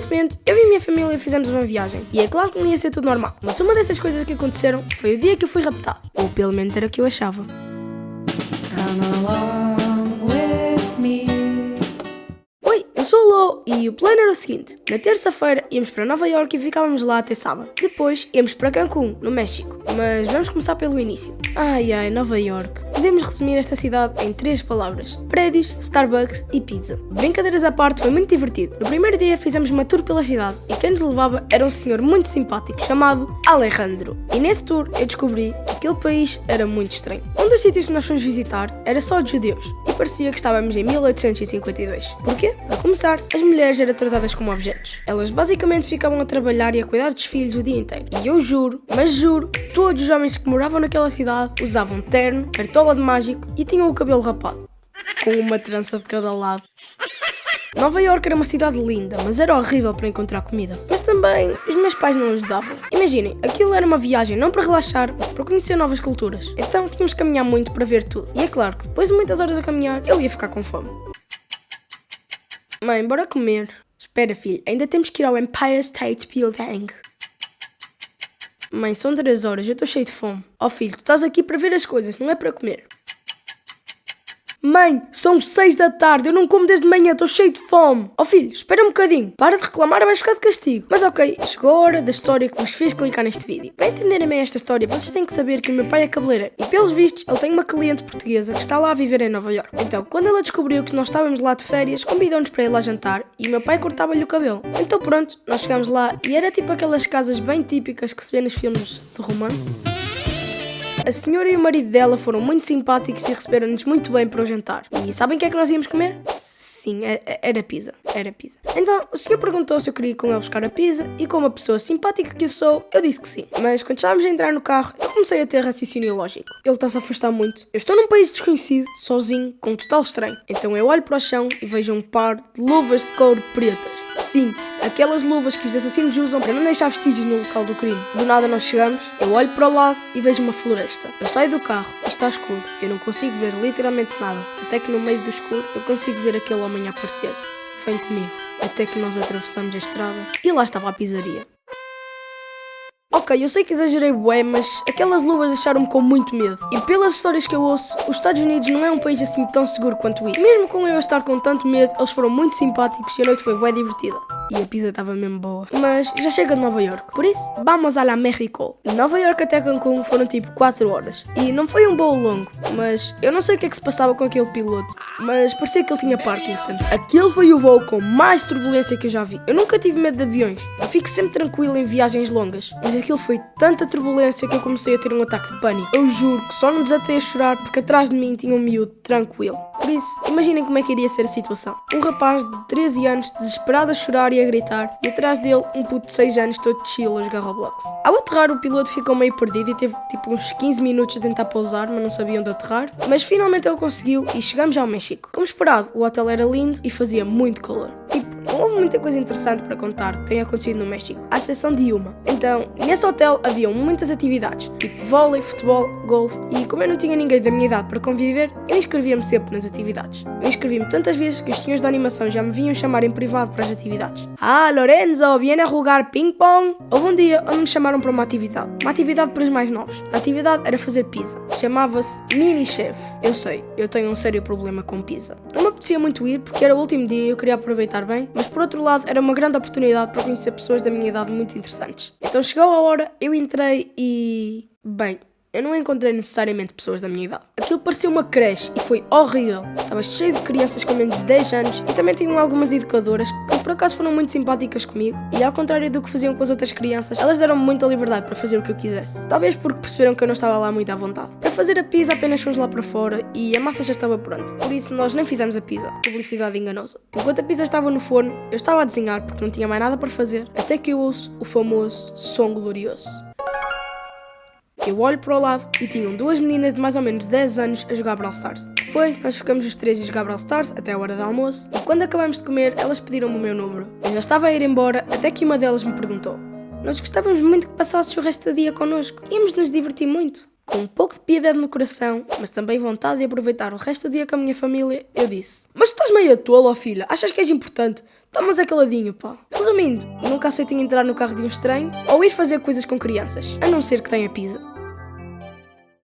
Recentemente, eu e a minha família fizemos uma viagem, e é claro que não ia ser tudo normal, mas uma dessas coisas que aconteceram foi o dia que eu fui raptado, ou pelo menos era o que eu achava. Come along with me. Oi, eu sou o Lô e o plano era o seguinte: na terça-feira íamos para Nova York e ficávamos lá até sábado. Depois íamos para Cancún, no México. Mas vamos começar pelo início. Ai, Nova York. Podemos resumir esta cidade em 3 palavras: prédios, Starbucks e pizza. Brincadeiras à parte, foi muito divertido. No primeiro dia fizemos uma tour pela cidade e quem nos levava era um senhor muito simpático chamado Alejandro. E nesse tour eu descobri que aquele país era muito estranho. Um dos sítios que nós fomos visitar era só de judeus e parecia que estávamos em 1852. Porquê? Para começar, as mulheres eram tratadas como objetos. Elas basicamente ficavam a trabalhar e a cuidar dos filhos o dia inteiro. E eu juro, mas juro, todos os homens que moravam naquela cidade usavam terno, cartola de mágico e tinham o cabelo rapado, com uma trança de cada lado. Nova York era uma cidade linda, mas era horrível para encontrar comida. Mas também, os meus pais não ajudavam. Imaginem, aquilo era uma viagem não para relaxar, mas para conhecer novas culturas. Então tínhamos que caminhar muito para ver tudo. E é claro que depois de muitas horas a caminhar, eu ia ficar com fome. Mãe, bora comer. Espera, filho, ainda temos que ir ao Empire State Building. Mãe, são 3 horas, eu estou cheio de fome. Oh filho, tu estás aqui para ver as coisas, não é para comer. Mãe, são 6 da tarde, eu não como desde manhã, estou cheio de fome. Oh filho, espera um bocadinho, para de reclamar, vais ficar de castigo. Mas ok, chegou a hora da história que vos fez clicar neste vídeo. Para entenderem bem esta história, vocês têm que saber que o meu pai é cabeleireiro. E pelos vistos, ele tem uma cliente portuguesa que está lá a viver em Nova York. Então, quando ela descobriu que nós estávamos lá de férias, convidou-nos para ir lá jantar e o meu pai cortava-lhe o cabelo. Então pronto, nós chegámos lá e era tipo aquelas casas bem típicas que se vê nos filmes de romance. A senhora e o marido dela foram muito simpáticos e receberam-nos muito bem para o jantar. E sabem o que é que nós íamos comer? Sim, era pizza. Então, o senhor perguntou se eu queria ir com ele buscar a pizza e como uma pessoa simpática que eu sou, eu disse que sim. Mas quando estávamos a entrar no carro, eu comecei a ter raciocínio lógico. Ele está-se a afastar muito. Eu estou num país desconhecido, sozinho, com um total estranho. Então eu olho para o chão e vejo um par de luvas de couro pretas. Sim, aquelas luvas que os assassinos usam para não deixar vestígios no local do crime. Do nada nós chegamos, eu olho para o lado e vejo uma floresta. Eu saio do carro e está escuro. Eu não consigo ver literalmente nada. Até que no meio do escuro eu consigo ver aquele homem aparecer. Vem comigo. Até que nós atravessamos a estrada e lá estava a pizzaria. Ok, eu sei que exagerei bué, mas aquelas luvas deixaram-me com muito medo. E pelas histórias que eu ouço, os Estados Unidos não é um país assim tão seguro quanto isso. Mesmo com eu estar com tanto medo, eles foram muito simpáticos e a noite foi bué divertida. E a pizza estava mesmo boa. Mas já chega de Nova York, por isso, vamos a la México. De Nova York até Cancún foram tipo 4 horas. E não foi um voo longo, mas eu não sei o que é que se passava com aquele piloto, mas parecia que ele tinha Parkinson. Aquele foi o voo com mais turbulência que eu já vi. Eu nunca tive medo de aviões. Eu fico sempre tranquilo em viagens longas, mas aquilo foi tanta turbulência que eu comecei a ter um ataque de pânico. Eu juro que só não desatei a chorar porque atrás de mim tinha um miúdo tranquilo. Por isso, imaginem como é que iria ser a situação. Um rapaz de 13 anos desesperado a chorar e a gritar, e atrás dele um puto de 6 anos todo chill a jogar Roblox. Ao aterrar, o piloto ficou meio perdido e teve tipo uns 15 minutos a tentar pousar, mas não sabia onde aterrar. Mas finalmente ele conseguiu e chegamos ao México. Como esperado, o hotel era lindo e fazia muito calor. Não houve muita coisa interessante para contar que tenha acontecido no México, à exceção de uma. Então, nesse hotel haviam muitas atividades, tipo vôlei, futebol, golfe, e como eu não tinha ninguém da minha idade para conviver, eu inscrevia-me sempre nas atividades. Eu inscrevi-me tantas vezes que os senhores da animação já me vinham chamar em privado para as atividades. Ah, Lorenzo, viene a jogar ping-pong? Houve um dia onde me chamaram para uma atividade para os mais novos. A atividade era fazer pizza. Chamava-se Mini Chef. Eu sei, eu tenho um sério problema com pizza. Não me apetecia muito ir porque era o último dia e eu queria aproveitar bem, mas por outro lado era uma grande oportunidade para conhecer pessoas da minha idade muito interessantes. Então chegou a hora, eu entrei e... bem, eu não encontrei necessariamente pessoas da minha idade. Aquilo parecia uma creche e foi horrível. Estava cheio de crianças com menos de 10 anos e também tinham algumas educadoras que por acaso foram muito simpáticas comigo e ao contrário do que faziam com as outras crianças, elas deram-me muita liberdade para fazer o que eu quisesse. Talvez porque perceberam que eu não estava lá muito à vontade. Para fazer a pizza apenas fomos lá para fora e a massa já estava pronta. Por isso nós nem fizemos a pizza. Publicidade enganosa. Enquanto a pizza estava no forno, eu estava a desenhar porque não tinha mais nada para fazer, até que eu ouço o famoso som glorioso. Eu olho para o lado e tinham 2 meninas de mais ou menos 10 anos a jogar Brawl Stars. Depois nós ficamos os 3 a jogar Brawl Stars até a hora do almoço e quando acabamos de comer elas pediram-me o meu número. Eu já estava a ir embora até que uma delas me perguntou: nós gostávamos muito que passasses o resto do dia connosco, íamos nos divertir muito. Com um pouco de piedade no coração, mas também vontade de aproveitar o resto do dia com a minha família, eu disse: mas tu estás meio tola, ó filha, achas que és importante? Tá, mas é caladinho, pá. Resumindo, nunca aceitem entrar no carro de um estranho ou ir fazer coisas com crianças, a não ser que tenha pizza.